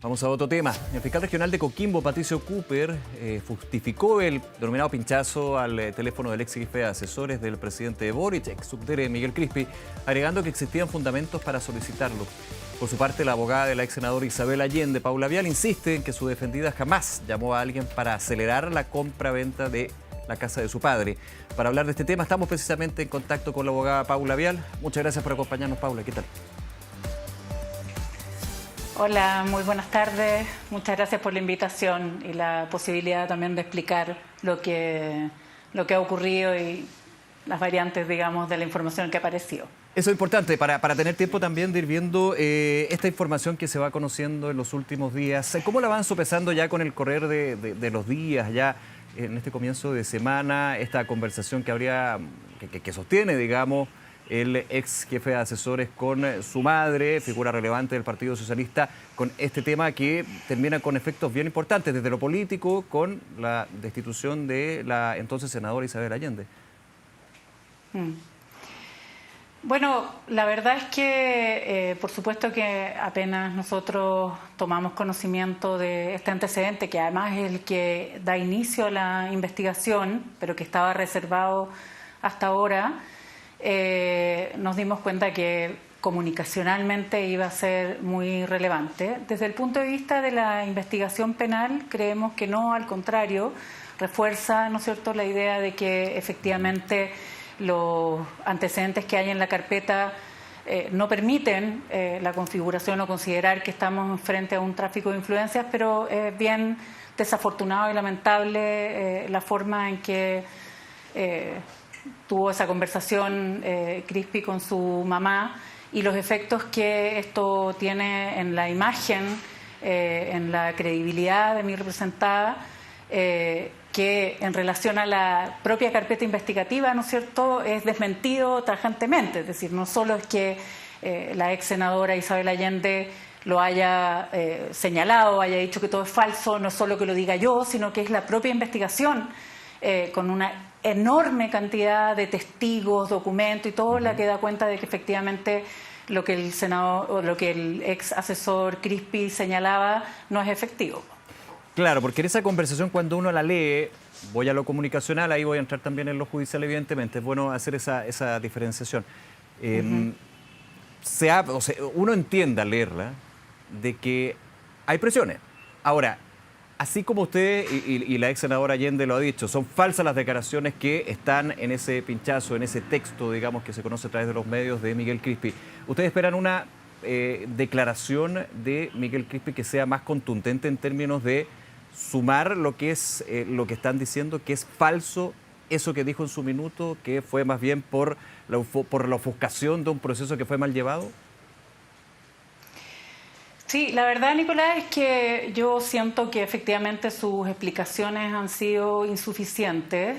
Vamos a otro tema. El fiscal regional de Coquimbo, Patricio Cooper, justificó el denominado pinchazo al teléfono del ex jefe de asesores del presidente Boric, ex subdere Miguel Crispi, agregando que existían fundamentos para solicitarlo. Por su parte, la abogada de la ex senadora Isabel Allende, Paula Vial, insiste en que su defendida jamás llamó a alguien para acelerar la compra-venta de la casa de su padre. Para hablar de este tema estamos precisamente en contacto con la abogada Paula Vial. Muchas gracias por acompañarnos, Paula. ¿Qué tal? Hola, muy buenas tardes. Muchas gracias por la invitación y la posibilidad también de explicar lo que ha ocurrido y las variantes, digamos, de la información que apareció. Eso es importante para tener tiempo también de ir viendo esta información que se va conociendo en los últimos días. ¿Cómo la van sopesando ya con el correr de los días, ya en este comienzo de semana, esta conversación que sostiene, digamos, el ex jefe de asesores con su madre, figura relevante del Partido Socialista, con este tema que termina con efectos bien importantes desde lo político, con la destitución de la entonces senadora Isabel Allende? Bueno, la verdad es que por supuesto que apenas nosotros tomamos conocimiento de este antecedente, que además es el que da inicio a la investigación, pero que estaba reservado hasta ahora, nos dimos cuenta que comunicacionalmente iba a ser muy relevante. Desde el punto de vista de la investigación penal, creemos que no, al contrario, refuerza, ¿no es cierto?, la idea de que efectivamente los antecedentes que hay en la carpeta no permiten la configuración o considerar que estamos frente a un tráfico de influencias, pero es bien desafortunado y lamentable la forma en que tuvo esa conversación Crispi con su mamá y los efectos que esto tiene en la imagen, en la credibilidad de mi representada, que en relación a la propia carpeta investigativa, ¿no es cierto?, es desmentido tajantemente. Es decir, no solo es que la ex senadora Isabel Allende lo haya señalado, haya dicho que todo es falso, no solo que lo diga yo, sino que es la propia investigación con una enorme cantidad de testigos, documentos y todo, la que da cuenta de que efectivamente lo que el senador o lo que el ex asesor Crispi señalaba no es efectivo. Claro, porque en esa conversación cuando uno la lee, voy a lo comunicacional, ahí voy a entrar también en lo judicial evidentemente, es bueno hacer esa diferenciación. Uno entiende al leerla de que hay presiones. Ahora, así como usted y la ex senadora Allende lo ha dicho, son falsas las declaraciones que están en ese pinchazo, en ese texto, digamos, que se conoce a través de los medios de Miguel Crispi. ¿Ustedes esperan una declaración de Miguel Crispi que sea más contundente en términos de sumar lo que es lo que están diciendo, que es falso eso que dijo en su minuto, que fue más bien por la ofuscación de un proceso que fue mal llevado? Sí, la verdad, Nicolás, es que yo siento que efectivamente sus explicaciones han sido insuficientes.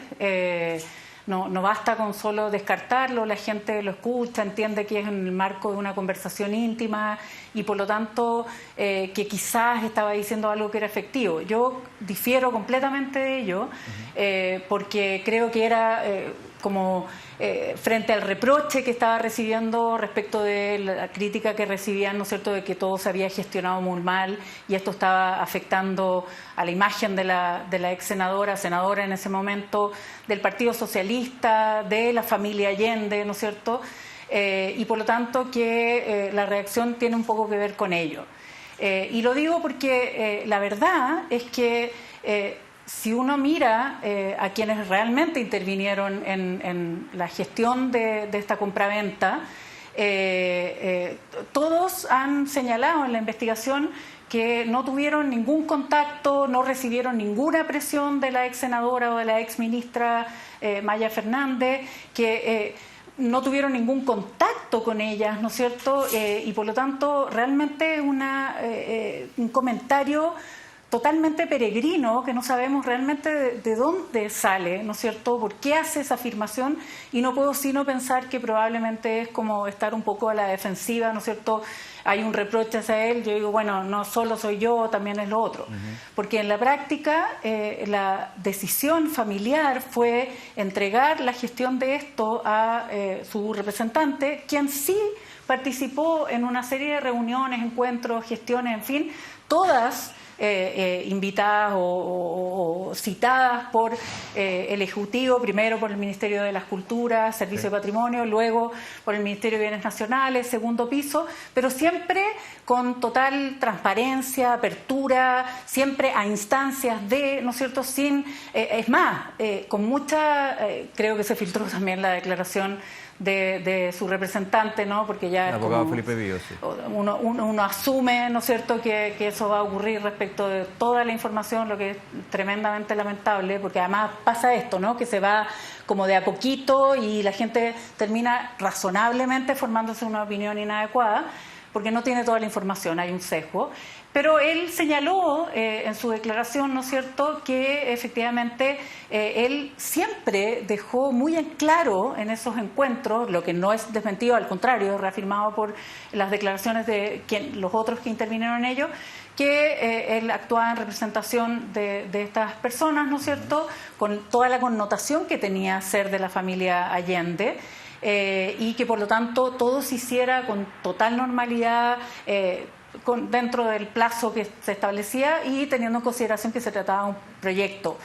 No basta con solo descartarlo, la gente lo escucha, entiende que es en el marco de una conversación íntima y por lo tanto que quizás estaba diciendo algo que era efectivo. Yo difiero completamente de ello porque creo que era como frente al reproche que estaba recibiendo respecto de la crítica que recibían, ¿no es cierto?, de que todo se había gestionado muy mal y esto estaba afectando a la imagen de la ex senadora en ese momento, del Partido Socialista, de la familia Allende, ¿no es cierto?, y por lo tanto que la reacción tiene un poco que ver con ello. Y lo digo porque la verdad es que si uno mira a quienes realmente intervinieron en la gestión de esta compraventa, todos han señalado en la investigación que no tuvieron ningún contacto, no recibieron ninguna presión de la ex senadora o de la ex ministra Maya Fernández, que no tuvieron ningún contacto con ellas, ¿no es cierto? Y por lo tanto realmente un comentario totalmente peregrino, que no sabemos realmente de dónde sale, ¿no es cierto?, por qué hace esa afirmación, y no puedo sino pensar que probablemente es como estar un poco a la defensiva, ¿no es cierto?, hay un reproche hacia él, yo digo, bueno, no solo soy yo, también es lo otro. Porque en la práctica la decisión familiar fue entregar la gestión de esto a su representante, quien sí participó en una serie de reuniones, encuentros, gestiones, en fin, todas invitadas o citadas por el Ejecutivo, primero por el Ministerio de las Culturas, Servicio de Patrimonio, luego por el Ministerio de Bienes Nacionales, segundo piso, pero siempre con total transparencia, apertura, siempre a instancias de, ¿no es cierto?, sin, es más, con mucha, creo que se filtró también la declaración de su representante, ¿no? Porque ya el abogado Felipe Bío, sí. Uno asume, ¿no es cierto?, que eso va a ocurrir respecto de toda la información, lo que es tremendamente lamentable, porque además pasa esto, ¿no?, que se va como de a poquito y la gente termina razonablemente formándose una opinión inadecuada, porque no tiene toda la información, hay un sesgo. Pero él señaló en su declaración, ¿no es cierto?, que efectivamente él siempre dejó muy en claro en esos encuentros, lo que no es desmentido, al contrario, reafirmado por las declaraciones de los otros que intervinieron en ello, que él actuaba en representación de estas personas, ¿no es cierto?, con toda la connotación que tenía ser de la familia Allende. Y que por lo tanto todo se hiciera con total normalidad, dentro del plazo que se establecía y teniendo en consideración que se trataba de un proyecto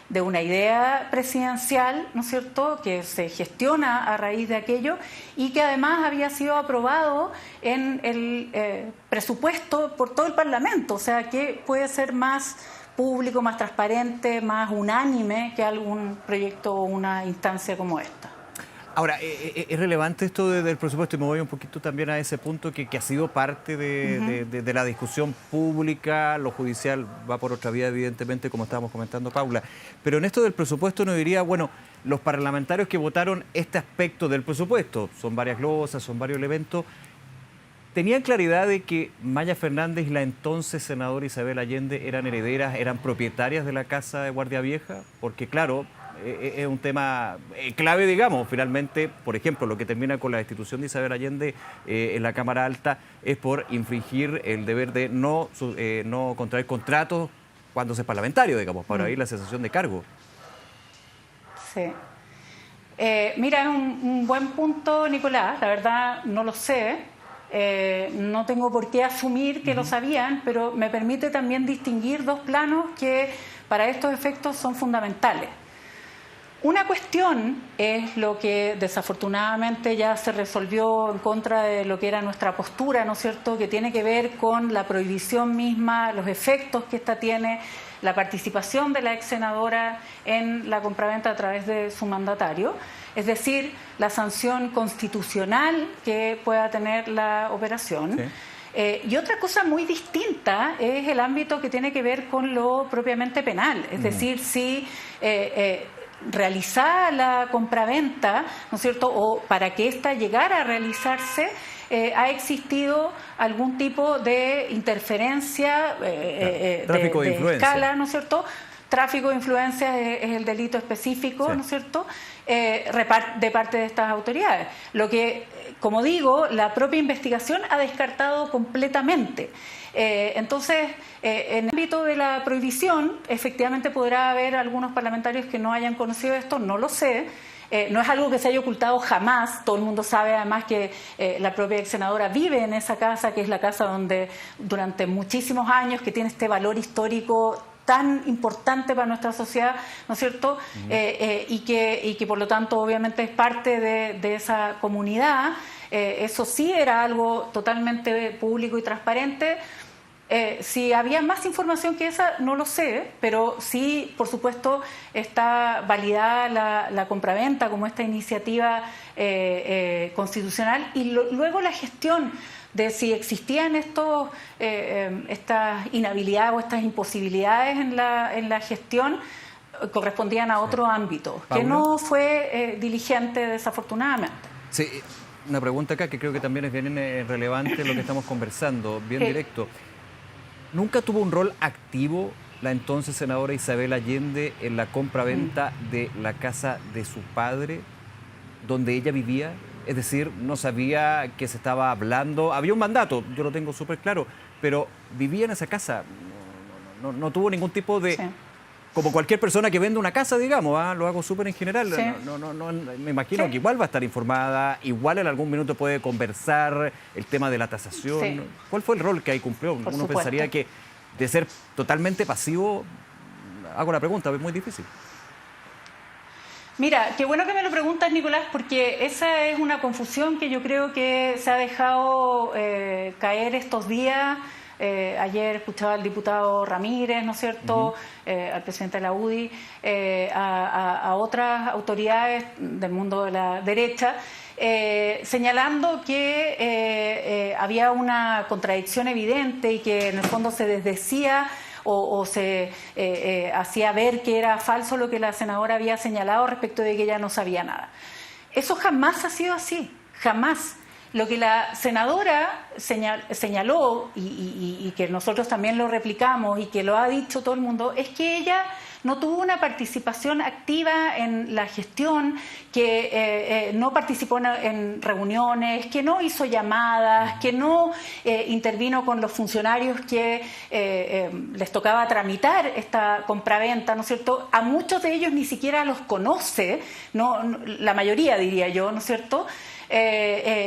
de una idea presidencial, ¿no es cierto?, que se gestiona a raíz de aquello y que además había sido aprobado en el presupuesto por todo el Parlamento, o sea que puede ser más público, más transparente, más unánime que algún proyecto o una instancia como esta. Ahora, es relevante esto del presupuesto y me voy un poquito también a ese punto que ha sido parte de la discusión pública, lo judicial va por otra vía, evidentemente, como estábamos comentando, Paula. Pero en esto del presupuesto uno diría, bueno, los parlamentarios que votaron este aspecto del presupuesto, son varias glosas, son varios elementos, ¿tenían claridad de que Maya Fernández y la entonces senadora Isabel Allende eran herederas, eran propietarias de la casa de Guardia Vieja? Porque claro, es un tema clave, digamos. Finalmente, por ejemplo, lo que termina con la destitución de Isabel Allende en la Cámara Alta es por infringir el deber de no contraer contratos cuando se es parlamentario, digamos, para ir la cesación de cargo. Sí. Mira, es un buen punto, Nicolás. La verdad, no lo sé. No tengo por qué asumir que lo sabían, pero me permite también distinguir dos planos que para estos efectos son fundamentales. Una cuestión es lo que desafortunadamente ya se resolvió en contra de lo que era nuestra postura, ¿no es cierto?, que tiene que ver con la prohibición misma, los efectos que esta tiene, la participación de la ex senadora en la compraventa a través de su mandatario, es decir, la sanción constitucional que pueda tener la operación. Sí. Y otra cosa muy distinta es el ámbito que tiene que ver con lo propiamente penal, es decir, si realizada la compraventa, ¿no es cierto?, o para que ésta llegara a realizarse, ha existido algún tipo de interferencia tráfico de influencia, escala, ¿no es cierto? Tráfico de influencias es el delito específico, sí, ¿no es cierto?, de parte de estas autoridades. Lo que, como digo, la propia investigación ha descartado completamente. Entonces, en el ámbito de la prohibición, efectivamente podrá haber algunos parlamentarios que no hayan conocido esto, no lo sé. No es algo que se haya ocultado jamás, todo el mundo sabe además que la propia ex senadora vive en esa casa, que es la casa donde durante muchísimos años, que tiene este valor histórico tan importante para nuestra sociedad, ¿no es cierto? Y que por lo tanto obviamente es parte de esa comunidad. Eso sí era algo totalmente público y transparente. Si había más información que esa, no lo sé, pero sí, por supuesto, está validada la compraventa como esta iniciativa constitucional y luego la gestión de si existían estas inhabilidades o estas imposibilidades en la gestión, correspondían a otro ámbito, que no fue diligente desafortunadamente. Sí, una pregunta acá que creo que también es bien relevante lo que estamos conversando, bien directo. ¿Nunca tuvo un rol activo la entonces senadora Isabel Allende en la compraventa de la casa de su padre, donde ella vivía? Es decir, no sabía que se estaba hablando, había un mandato, yo lo tengo súper claro, pero vivía en esa casa, no tuvo ningún tipo de como cualquier persona que vende una casa, digamos, lo hago súper en general. Sí. Me imagino que igual va a estar informada, igual en algún minuto puede conversar el tema de la tasación. Sí. ¿Cuál fue el rol que ahí cumplió? Por Uno supuesto. pensaría que de ser totalmente pasivo, hago la pregunta, es muy difícil. Mira, qué bueno que me lo preguntas, Nicolás, porque esa es una confusión que yo creo que se ha dejado caer estos días. Ayer escuchaba al diputado Ramírez, ¿no es cierto?, al presidente de la UDI, a otras autoridades del mundo de la derecha, señalando que había una contradicción evidente y que en el fondo se desdecía o se hacía ver que era falso lo que la senadora había señalado respecto de que ella no sabía nada. Eso jamás ha sido así, jamás. Lo que la senadora señaló y que nosotros también lo replicamos y que lo ha dicho todo el mundo, es que ella no tuvo una participación activa en la gestión, que no participó en reuniones, que no hizo llamadas, que no intervino con los funcionarios que les tocaba tramitar esta compraventa, ¿no es cierto? A muchos de ellos ni siquiera los conoce, la mayoría diría yo, ¿no es cierto?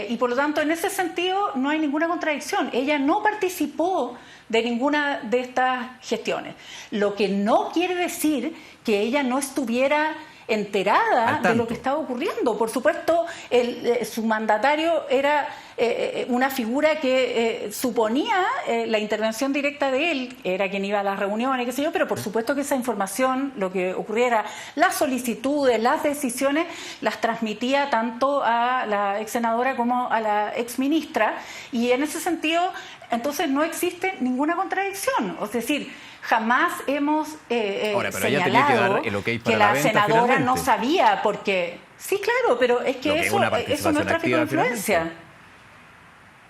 Y por lo tanto, en ese sentido, no hay ninguna contradicción. Ella no participó de ninguna de estas gestiones. Lo que no quiere decir que ella no estuviera enterada de lo que estaba ocurriendo. Por supuesto, su mandatario era una figura que suponía la intervención directa de él, era quien iba a las reuniones, qué sé yo, pero por supuesto que esa información, lo que ocurriera, las solicitudes, las decisiones, las transmitía tanto a la ex senadora como a la ex ministra, y en ese sentido, entonces no existe ninguna contradicción. Es decir, jamás hemos señalado que la senadora finalmente no sabía, porque sí, claro, pero es que eso no es tráfico de influencia. Finalmente.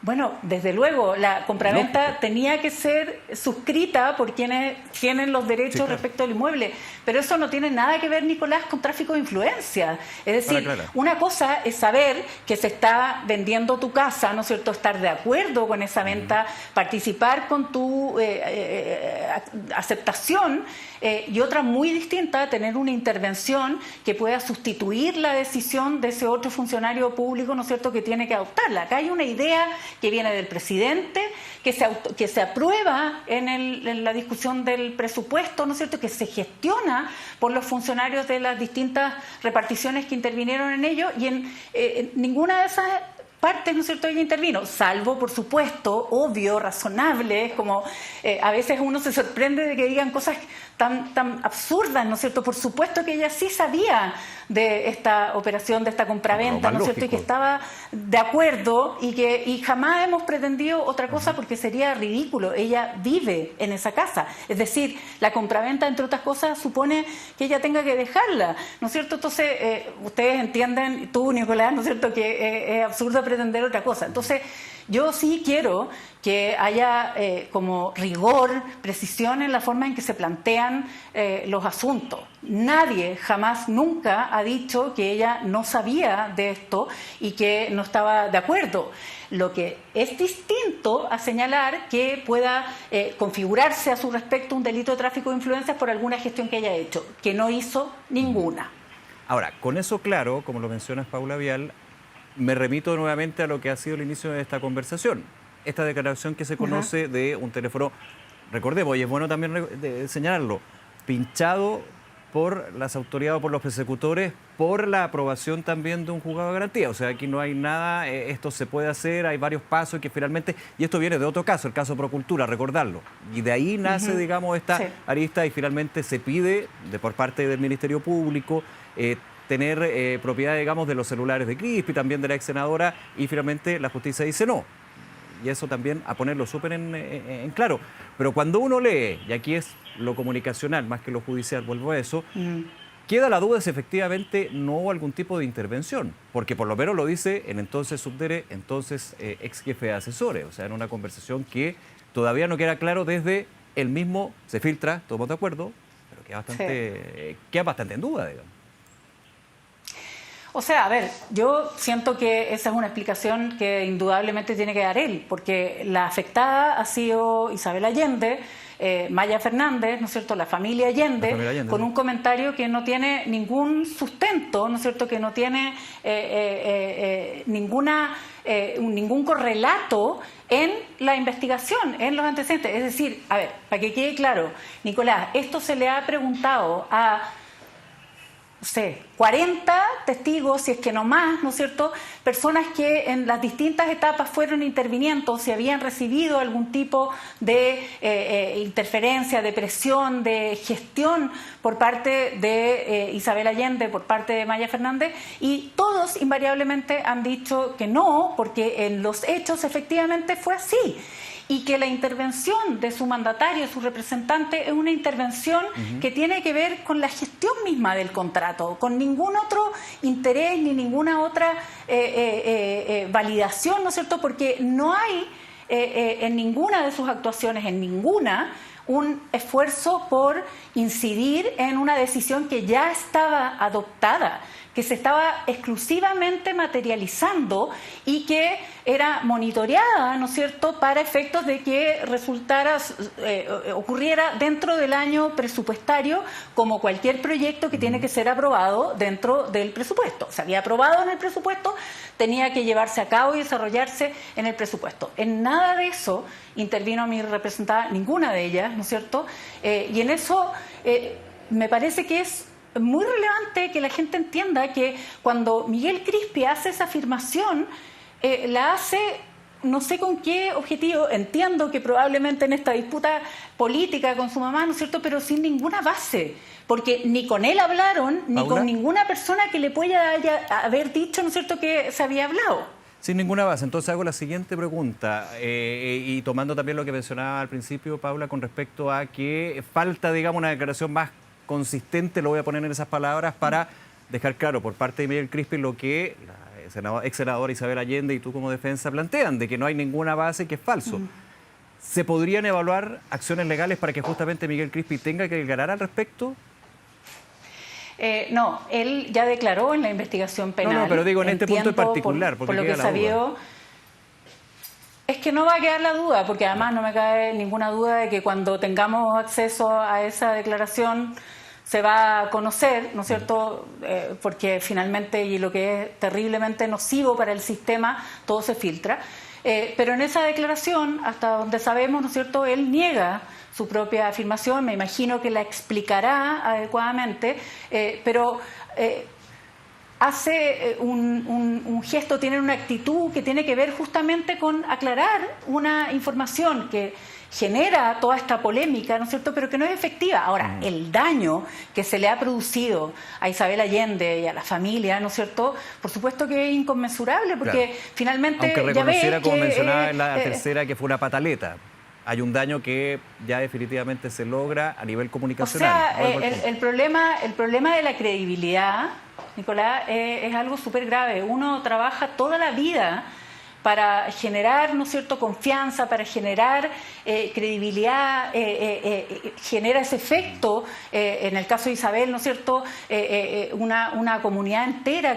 Bueno, desde luego, la compraventa tenía que ser suscrita por quienes tienen los derechos respecto al inmueble, pero eso no tiene nada que ver, Nicolás, con tráfico de influencia. Es decir, una cosa es saber que se está vendiendo tu casa, ¿no es cierto?, estar de acuerdo con esa venta, participar con tu aceptación, y otra muy distinta, tener una intervención que pueda sustituir la decisión de ese otro funcionario público, ¿no es cierto?, que tiene que adoptarla. Acá hay una idea que viene del presidente, que se aprueba en la discusión del presupuesto, ¿no es cierto?, que se gestiona por los funcionarios de las distintas reparticiones que intervinieron en ello, y en ninguna de esas partes, ¿no es cierto?, ella intervino, salvo, por supuesto, obvio, razonable, como a veces uno se sorprende de que digan cosas tan absurdas, ¿no es cierto? Por supuesto que ella sí sabía de esta operación, de esta compraventa, ¿no es cierto?, y que estaba de acuerdo, y jamás hemos pretendido otra cosa, porque sería ridículo. Ella vive en esa casa, es decir, la compraventa, entre otras cosas, supone que ella tenga que dejarla, ¿no es cierto? Entonces, ustedes entienden, tú, Nicolás, ¿no es cierto?, que es absurdo pretender otra cosa. Entonces, yo sí quiero que haya como rigor, precisión en la forma en que se plantean los asuntos. Nadie, jamás, nunca ha dicho que ella no sabía de esto y que no estaba de acuerdo. Lo que es distinto a señalar que pueda configurarse a su respecto un delito de tráfico de influencias por alguna gestión que haya hecho, que no hizo ninguna. Ahora, con eso claro, como lo mencionas, Paula Vial, me remito nuevamente a lo que ha sido el inicio de esta conversación. Esta declaración que se conoce de un teléfono, recordemos, y es bueno también señalarlo, pinchado por las autoridades o por los persecutores, por la aprobación también de un juzgado de garantía. O sea, aquí no hay nada, esto se puede hacer, hay varios pasos que finalmente, y esto viene de otro caso, el caso Procultura, recordarlo. Y de ahí nace, digamos, esta arista, y finalmente se pide por parte del Ministerio Público tener propiedad, digamos, de los celulares de Crispi, también de la ex senadora, y finalmente la justicia dice no. Y eso también a ponerlo súper en claro. Pero cuando uno lee, y aquí es lo comunicacional más que lo judicial, vuelvo a eso, queda la duda si efectivamente no hubo algún tipo de intervención, porque por lo menos lo dice el entonces subdere, entonces ex jefe de asesores, o sea, en una conversación que todavía no queda claro desde el mismo, se filtra, todos de acuerdo, pero queda bastante en duda, digamos. O sea, a ver, yo siento que esa es una explicación que indudablemente tiene que dar él, porque la afectada ha sido Isabel Allende, Maya Fernández, ¿no es cierto?, la familia Allende, con un comentario que no tiene ningún sustento, ¿no es cierto?, que no tiene ningún correlato en la investigación, en los antecedentes. Es decir, a ver, para que quede claro, Nicolás, esto se le ha preguntado a, no sé, 40 testigos, si es que no más, ¿no es cierto?, personas que en las distintas etapas fueron interviniendo, si habían recibido algún tipo de interferencia, de presión, de gestión por parte de Isabel Allende, por parte de Maya Fernández, y todos invariablemente han dicho que no, porque en los hechos efectivamente fue así. Y que la intervención de su mandatario, su representante, es una intervención que tiene que ver con la gestión misma del contrato, con ningún otro interés ni ninguna otra validación, ¿no es cierto? Porque no hay en ninguna de sus actuaciones, un esfuerzo por incidir en una decisión que ya estaba adoptada, que se estaba exclusivamente materializando y que era monitoreada, ¿no es cierto?, para efectos de que ocurriera dentro del año presupuestario, como cualquier proyecto que tiene que ser aprobado dentro del presupuesto. Se había aprobado en el presupuesto, tenía que llevarse a cabo y desarrollarse en el presupuesto. En nada de eso intervino mi representada, ninguna de ellas, ¿no es cierto? Y en eso me parece que es muy relevante que la gente entienda que cuando Miguel Crispi hace esa afirmación, la hace no sé con qué objetivo, entiendo que probablemente en esta disputa política con su mamá, ¿no es cierto?, pero sin ninguna base, porque ni con él hablaron, ni ¿Paula? con ninguna persona que le pueda haber dicho, ¿no es cierto?, que se había hablado. Sin ninguna base. Entonces hago la siguiente pregunta, y tomando también lo que mencionaba al principio, Paula, con respecto a que falta, digamos, una declaración más consistente, lo voy a poner en esas palabras, para dejar claro por parte de Miguel Crispi lo que la ex senadora Isabel Allende y tú como defensa plantean, de que no hay ninguna base, que es falso. ¿Se podrían evaluar acciones legales para que justamente Miguel Crispi tenga que declarar al respecto? No, él ya declaró en la investigación penal. No, pero digo en este punto en particular, porque por lo que queda la duda. sabido, es que no va a quedar la duda, porque además no me cabe ninguna duda de que cuando tengamos acceso a esa declaración se va a conocer, ¿no es cierto?, porque finalmente, y lo que es terriblemente nocivo para el sistema, todo se filtra. Pero en esa declaración, hasta donde sabemos, ¿no es cierto?, él niega su propia afirmación, me imagino que la explicará adecuadamente, pero hace un gesto, tiene una actitud que tiene que ver justamente con aclarar una información que genera toda esta polémica, ¿no es cierto?, pero que no es efectiva. Ahora, el daño que se le ha producido a Isabel Allende y a la familia, ¿no es cierto?, por supuesto que es inconmensurable, porque finalmente aunque reconociera, ya como mencionaba en la tercera, que fue una pataleta. Hay un daño que ya definitivamente se logra a nivel comunicacional. O sea, el problema de la credibilidad, Nicolás, es algo súper grave. Uno trabaja toda la vida para generar, ¿no es cierto?, confianza, para generar credibilidad, genera ese efecto, en el caso de Isabel, ¿no es cierto?, una comunidad entera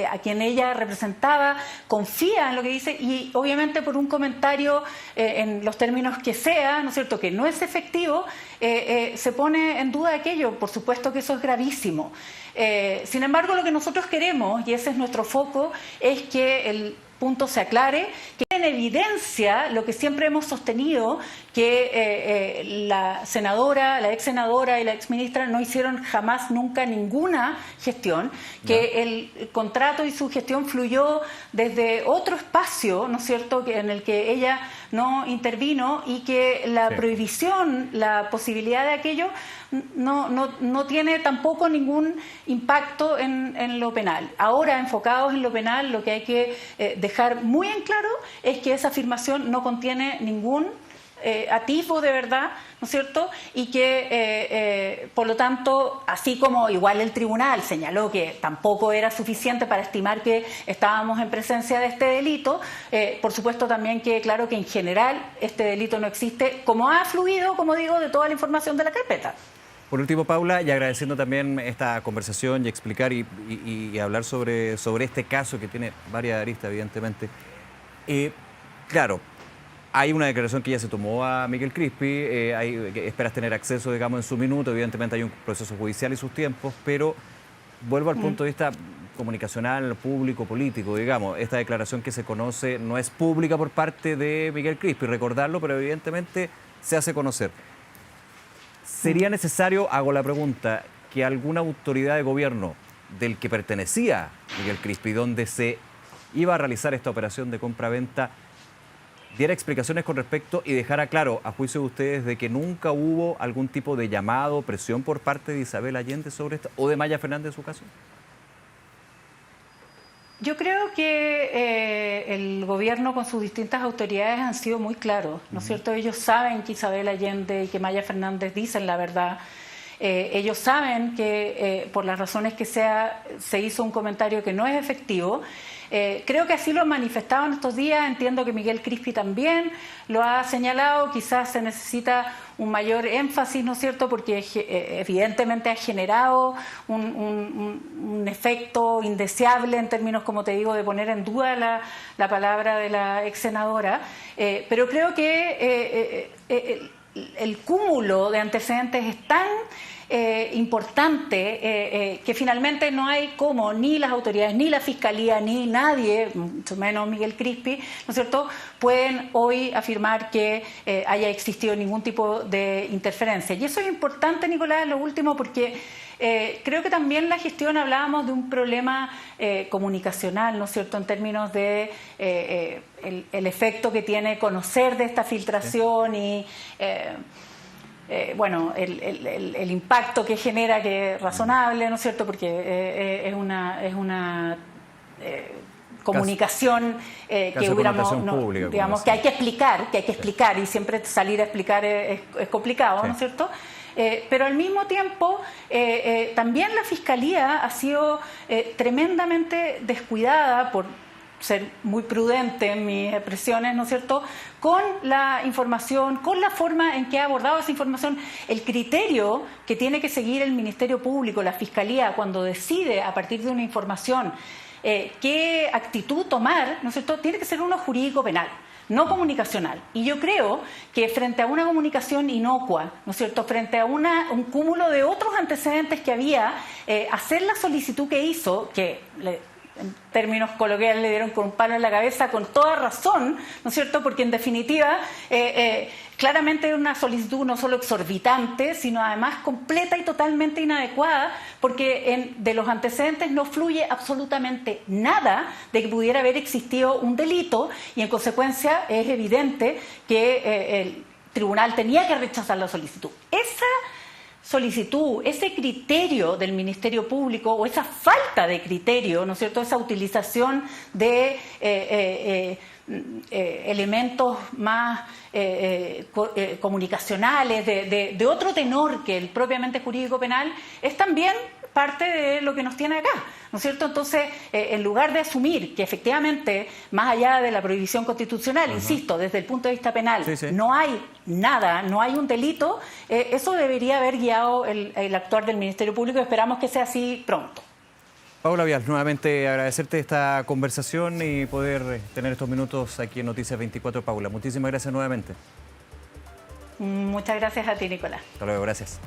a quien ella representaba confía en lo que dice, y obviamente por un comentario en los términos que sea, ¿no es cierto?, que no es efectivo, se pone en duda aquello. Por supuesto que eso es gravísimo. Sin embargo, lo que nosotros queremos, y ese es nuestro foco, es que el punto se aclare, que en evidencia lo que siempre hemos sostenido, que la senadora, la ex senadora y la ex ministra no hicieron jamás, nunca, ninguna gestión, que el contrato y su gestión fluyó desde otro espacio, ¿no es cierto?, en el que ella no intervino, y que la prohibición, la posibilidad de aquello no tiene tampoco ningún impacto en lo penal. Ahora, enfocados en lo penal, lo que hay que dejar muy en claro es que esa afirmación no contiene ningún atisbo de verdad, ¿no es cierto?, y que por lo tanto, así como igual el tribunal señaló que tampoco era suficiente para estimar que estábamos en presencia de este delito, por supuesto también que claro que en general este delito no existe, como ha fluido, como digo, de toda la información de la carpeta. Por último, Paula, y agradeciendo también esta conversación y explicar y hablar sobre este caso que tiene varias aristas, evidentemente. Claro, Hay una declaración que ya se tomó a Miguel Crispi, esperas tener acceso, digamos, en su minuto, evidentemente hay un proceso judicial y sus tiempos, pero vuelvo al punto de vista comunicacional, público, político, digamos. Esta declaración que se conoce no es pública por parte de Miguel Crispi, recordarlo, pero evidentemente se hace conocer. ¿Sería necesario, hago la pregunta, que alguna autoridad de gobierno del que pertenecía Miguel Crispi, donde se iba a realizar esta operación de compra-venta, diera explicaciones con respecto y dejara claro, a juicio de ustedes, de que nunca hubo algún tipo de llamado, presión por parte de Isabel Allende sobre esto, o de Maya Fernández en su caso? Yo creo que el gobierno con sus distintas autoridades han sido muy claros, ¿no es cierto? Ellos saben que Isabel Allende y que Maya Fernández dicen la verdad. Ellos saben que por las razones que sea, se hizo un comentario que no es efectivo. Creo que así lo han manifestado en estos días. Entiendo que Miguel Crispi también lo ha señalado. Quizás se necesita un mayor énfasis, ¿no es cierto?, porque evidentemente ha generado un efecto indeseable en términos, como te digo, de poner en duda la palabra de la ex senadora. Pero creo que el cúmulo de antecedentes es tan importante que finalmente no hay como ni las autoridades, ni la Fiscalía, ni nadie, mucho menos Miguel Crispi, ¿no es cierto?, pueden hoy afirmar que haya existido ningún tipo de interferencia. Y eso es importante, Nicolás, lo último, porque creo que también la gestión hablábamos de un problema comunicacional, ¿no es cierto?, en términos de el efecto que tiene conocer de esta filtración y bueno, el impacto que genera, que es razonable, ¿no es cierto?, porque es una comunicación que hubiéramos, pública, digamos, que hay que explicar, y siempre salir a explicar es complicado, ¿no es cierto? Pero al mismo tiempo, también la Fiscalía ha sido tremendamente descuidada, por ser muy prudente en mis expresiones, ¿no es cierto?, con la información, con la forma en que ha abordado esa información, el criterio que tiene que seguir el Ministerio Público, la Fiscalía, cuando decide a partir de una información qué actitud tomar, ¿no es cierto?, tiene que ser uno jurídico-penal, no comunicacional. Y yo creo que frente a una comunicación inocua, ¿no es cierto?, frente a un cúmulo de otros antecedentes que había, hacer la solicitud que hizo, que en términos coloquiales le dieron con un palo en la cabeza, con toda razón, ¿no es cierto?, porque en definitiva claramente es una solicitud no solo exorbitante, sino además completa y totalmente inadecuada, porque de los antecedentes no fluye absolutamente nada de que pudiera haber existido un delito, y en consecuencia es evidente que el tribunal tenía que rechazar la solicitud. Esa solicitud, ese criterio del Ministerio Público, o esa falta de criterio, ¿no es cierto?, esa utilización de elementos más comunicacionales, de otro tenor que el propiamente jurídico penal, es también parte de lo que nos tiene acá, ¿no es cierto? Entonces, en lugar de asumir que efectivamente, más allá de la prohibición constitucional, insisto, desde el punto de vista penal, no hay nada, no hay un delito, eso debería haber guiado el actuar del Ministerio Público, y esperamos que sea así pronto. Paula Vial, nuevamente agradecerte esta conversación y poder tener estos minutos aquí en Noticias 24, Paula. Muchísimas gracias nuevamente. Muchas gracias a ti, Nicolás. Hasta luego, gracias.